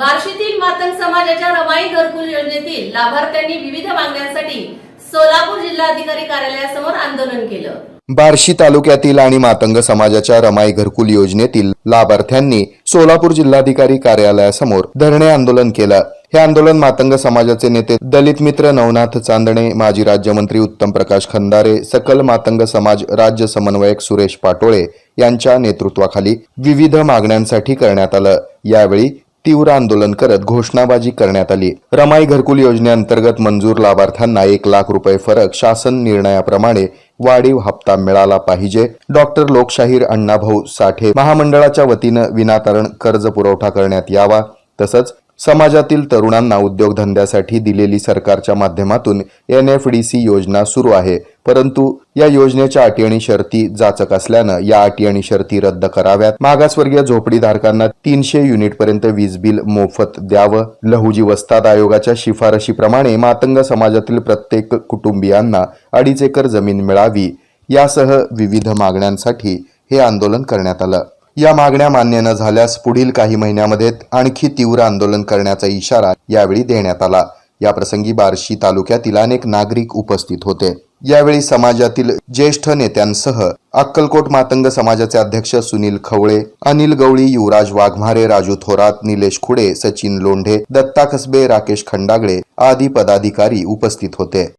बार्शीतील मातंग समाजाच्या रमाई घरकुल योजनेतील लाभार्थ्यांनी विविध मागण्यांसाठी सोलापूर जिल्हाधिकारी कार्यालयासमोर आंदोलन केलं। बार्शी तालुक्यातील आणि मातंग समाजाच्या रमाई घरकुल योजनेतील लाभार्थ्यांनी सोलापूर जिल्हाधिकारी कार्यालयासमोर धरणे आंदोलन केलं। हे आंदोलन मातंग समाजाचे नेते दलित मित्र नवनाथ चांदणे, माजी राज्यमंत्री उत्तम प्रकाश खंदारे, सकल मातंग समाज राज्य समन्वयक सुरेश पाटोळे यांच्या नेतृत्वाखाली विविध मागण्यांसाठी करण्यात आलं। यावेळी तीव्र आंदोलन करत घोषणाबाजी करण्यात आली। रमाई घरकुल योजनेअंतर्गत मंजूर लाभार्थ्यांना 1 लाख रुपये फरक शासन निर्णयाप्रमाणे वाढीव हप्ता मिळाला पाहिजे। डॉक्टर लोकशाहीर अण्णाभाऊ साठे महामंडळाच्या वतीनं विनातारण कर्ज पुरवठा करण्यात यावा। तसंच समाजातील तरुणांना उद्योगधंद्यासाठी दिलेली सरकारच्या माध्यमातून NFDC योजना सुरू आहे, परंतु या योजनेच्या अटी आणि शर्ती जाचक असल्यानं या अटी आणि शर्ती रद्द कराव्यात। मागासवर्गीय झोपडीधारकांना 300 युनिटपर्यंत वीज बिल मोफत द्यावं। लहुजी वस्ताद आयोगाच्या शिफारशीप्रमाणे मातंग समाजातील प्रत्येक कुटुंबियांना 2.5 एकर जमीन मिळावी, यासह विविध मागण्यांसाठी हे आंदोलन करण्यात आलं। या मागण्या मान्य न झाल्यास पुढील काही महिन्यामध्ये आणखी तीव्र आंदोलन करण्याचा इशारा यावेळी देण्यात आला। या प्रसंगी बार्शी तालुक्यातील अनेक नागरिक उपस्थित होते। यावेळी समाजातील ज्येष्ठ नेत्यांसह अक्कलकोट मातंग समाजाचे अध्यक्ष सुनील खवळे, अनिल गवळी, युवराज वाघमारे, राजू थोरात, निलेश खुडे, सचिन लोंढे, दत्ता कसबे, राकेश खंडागळे आदी पदाधिकारी उपस्थित होते।